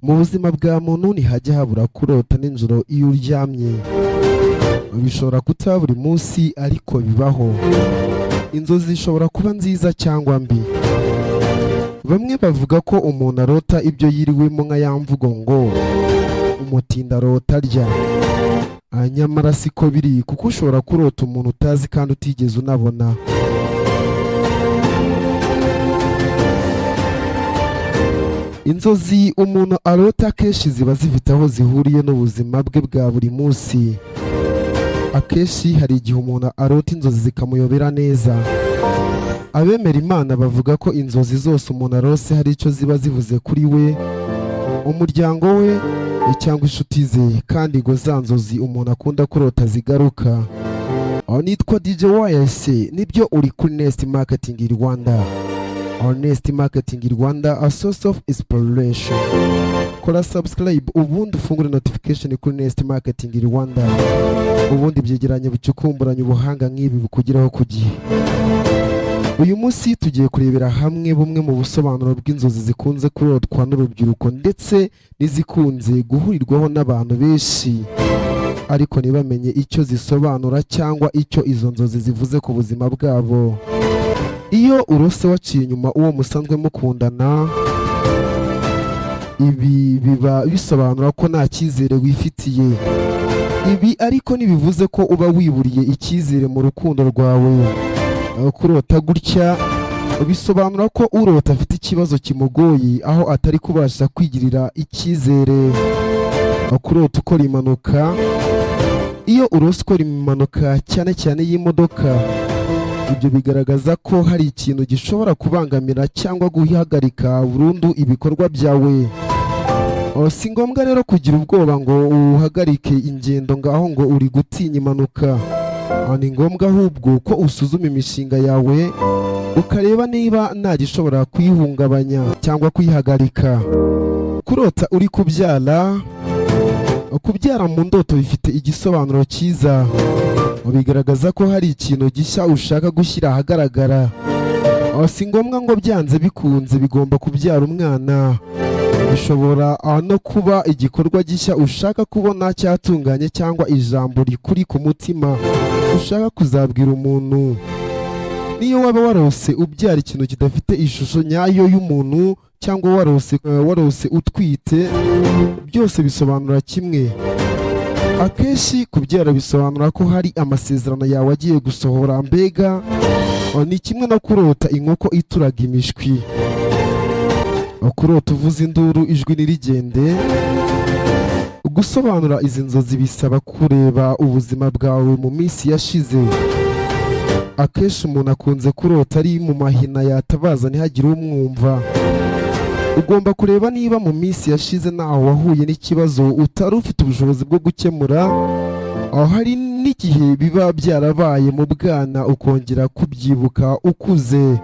Mu buzima bwa muntu ntihajya habura kurota nijoro iyo uryamye. Bishobora kutaba buri munsi ariko bibaho. Inzozi zishobora kuba nziza cyangwa mbi. Bamwe bavuga ko umuntu arota ibyo yiriwemo nka ya mvugo ngo umutindi arota arya. Nyamara siko biri, kuko ushobora kurota umuntu utazi kandi utigeze unabona. Inzozi umuntu arota akenshi ziba zifite aho zihuriye n'ubuzima bwe bwa buri munsi. Akenshi hari igihe umuntu arota inzozi zikamuyobera neza. Abemera Imana bavuga ko inzozi zose umuntu arose hari icyo ziba zivuze kuri we, umuryango we cyangwa inshuti ze, kandi ngo za nzozi umuntu akunda kurota zigaruka. Nitwa DJ YS, nibyo uri kuri Nest Marketing Rwanda. Nest Marketing Rwanda, a source of inspiration. Kora subscribe ubundi ufungure notification kuri Nest Marketing Rwanda, ubundi byegeranye bicukumburanye ubuhanga nk'ibi bukugeraho ku gihe. Uyu munsi tugiye kurebera hamwe bumwe mu busobanuro bw'inzozi zikunze kurotwa n'urubyiruko ndetse n'izikunze guhurirwaho n'abantu benshi, ariko ntibamenye icyo zisobanura cyangwa icyo izo nzozi zivuze ku buzima bwabo. Iyo urose waciye inyuma uwo musanzwe mukundana, ibi biba bisobanura ko nta cyizere wifitiye. Ibi ariko ntibivuze ko uba wiburiye icyizere mu rukundo rwawe. Kurota gutya bisobanura ko urota afite ikibazo kimugoye, aho atari kubasha kwigirira icyizere. Kurota ukora impanuka. Iyo urose ukora impanuka cyane cyane y'imodoka, ibyo bigaragaza ko hari ikintu gishobora kubangamira cyangwa guhagarika burundu ibikorwa byawe. Si ngombwa rero kugira ubwoba ngo uhagarike ingendo ngaho ngo uri gutinya impanuka. Ni ngombwa ahubwo ko usuzuma imishinga yawe ukareba niba nta gishobora kuyihungabanya cyangwa kuyihagarika. Kurota uri kubyara. Kubyara mu ndoto bifite igisobanuro cyiza. Bigaragaza ko hari ikintu gishya ushaka gushyira ahagaragara. Si ngombwa ngo byanze bikunze bigomba kubyara umwana. Bishobora no kuba igikorwa gishya ushaka kubona cyatunganye, cyangwa ijambo rikuri ku mutima ushaka kuzabwira umuntu. Niyo waba warose ubyara ikintu kidafite ishusho nyayo y'umuntu, cyangwa warose utwite, byose bisobanura kimwe. Akenshi kubyara bisobanura ko hari amasezerano yawe agiye gusohora. Mbega ni kimwe no kurota inkoko ituraga imishwi. Kurota uvuza induru ijwi nirigende. Gusobanura izi nzozi bisaba kureba ubuzima bwawe mu minsi yashize. Akenshi umuntu akunze kurota ari mu mahina yatabaza ntihagire umwumva. Ugomba kureba niba mu minsi yashize naho wahuye n'ikibazo utari ufite ubushobozi bwo gukemura. Hari n'igihe biba byarabaye mu bwana ukongera kubyibuka ukuze.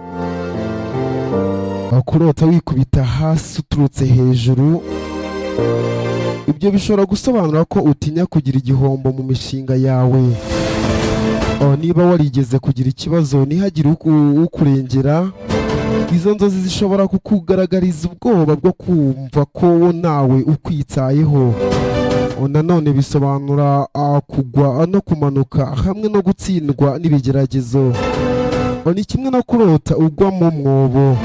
Kurota wikubita hasi uturutse hejuru. Ibyo bishobora gusobanura ko utinya kugira igihombo mu mishinga yawe. Niba warigeze kugira ikibazo ntihagire ukurengera, izo nzozi zishobora kukugaragariza ubwoba bwo kumva ko nawe ukwitayeho. Nanone bisobanura kugwa no kumanuka hamwe no gutsindwa n'ibigeragezo. Ni kimwe no kurota ugwa mu mwobo.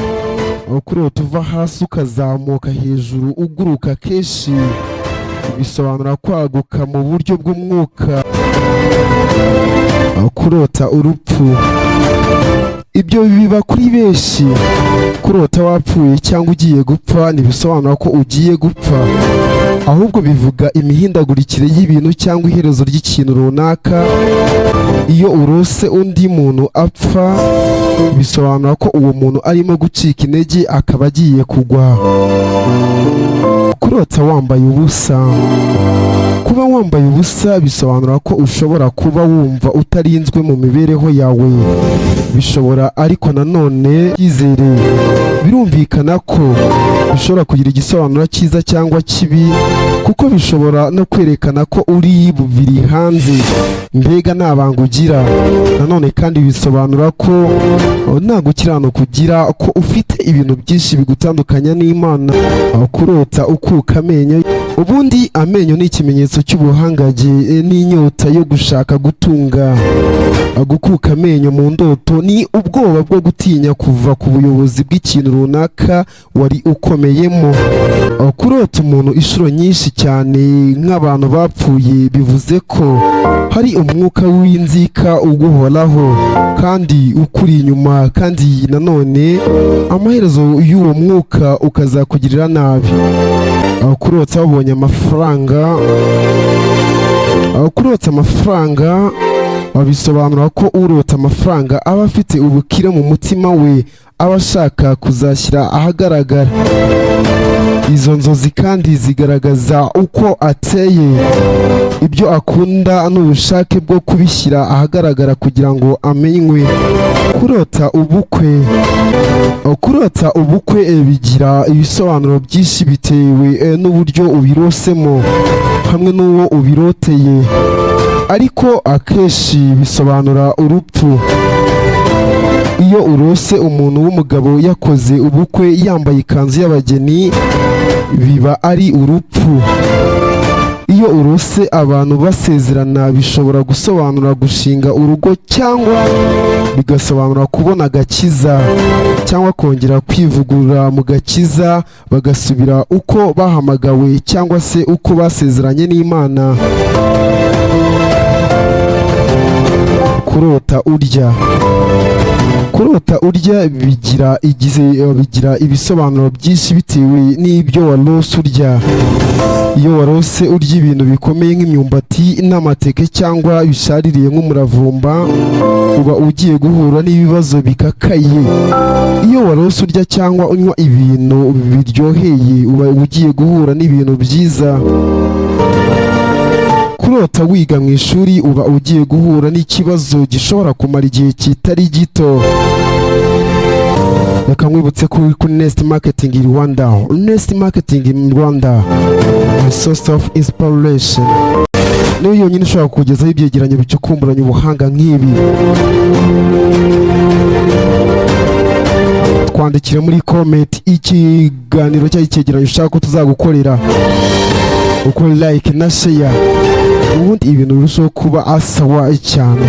Kurota uva hasi ukazamuka hejuru uguruka kenshi bisobanura kwaguka mu buryo bw'umwuka. Kurota urupfu. Ibyo biba kuri benshi. Kurota wapfuye cyangwa ugiye gupfa ntibisobanura ko ugiye gupfa, ahubwo bivuga imihindagurikire y'ibintu cyangwa iherezo ry'ikintu runaka. Iyo urose undi muntu apfa, bisobanura ko uwo muntu arimo gucika intege akaba agiye kugwa. Kurota wambaye ubusa. kuba wambaye ubusa bisobanura ko ushobora kuba wumva utarinzwe mu mibereho yawe, bishobora ariko nanone icyizere birumvikana ko bishobora kugira igisobanuro cyiza cyangwa kibi, kuko bishobora no kwerekana ko uri bubiri hanze, mbega nta banga ugira. Nanone kandi bisobanura ko nta gukiranuka ugira, ko ufite ibintu byinshi bigutandukanya n'Imana. Kurota ukuka amenyo, ubundi amenyo ni ikimenyetso cy'ubuhangaje n'inyota yo gushaka gutunga. Gukuka amenyo mu ndoto ni ubwoba bwo gutinya kuva ku buyobozi bw'ikintu runaka wari ukomeyemo. Kurota umuntu inshuro nyinshi cyane nk'abantu bapfuye bivuze ko hari umwuka w'inzika uguhoraho kandi ukuri inyuma, kandi nanone amaherezo y'uwo mwuka ukazakugirira nabi. Kurota wabonye amafaranga, kurota amafaranga bisobanura ko urota amafaranga aba afite ubukire mu mutima we, aba ashaka kuzashyira ahagaragara. Izo nzozi kandi zigaragaza uko ateye, ibyo akunda n'ubushake bwo kubishyira ahagaragara kugira ngo amenywe. Kurota ubukwe bigira ibisobanuro byinshi bitewe n'uburyo ubirosemo hamwe n'uwo ubiroteye, ariko akenshi bisobanura urupfu. Iyo urose umuntu w'umugabo yakoze ubukwe yambaye ikanzu y'abageni, biba ari urupfu. Iyo urose abantu basezerana, bishobora gusobanura gushinga urugo, cyangwa bigasobanura kubona agakiza, cyangwa kongera kwivugurura mu gakiza bagasubira uko bahamagawe cyangwa se uko basezeranye n'Imana. Kurota urya bigira ibisobanuro byinshi bitewe n'ibyo warose urya. Iyo warose urya ibintu bikomeye nk'imyumbati n'amateke cyangwa bishaririye nk'umuravumba, uba ugiye guhura n'ibibazo bikakaye. Iyo warose urya cyangwa unywa ibintu biryoheye, uba ugiye guhura n'ibintu byiza. Kurota wiga mu ishuri, uba ugiye guhura n'ikibazo gishobora kumara igihe kitari gito. Reka nkwibutse ko uri kuri Nest Marketing Rwanda. Nest Marketing Rwanda, a source of inspiration. Niyo yonyine ushobora kukugezaho ibyegeranyo bicukumburanya ubuhanga nk'ibi. Twandikire muri comment ikiganiro cyangwa icyegeranyo ushaka ko tuzagukorera, ukore like na share, ubundi ibintu birushaho kuba asawa cyane.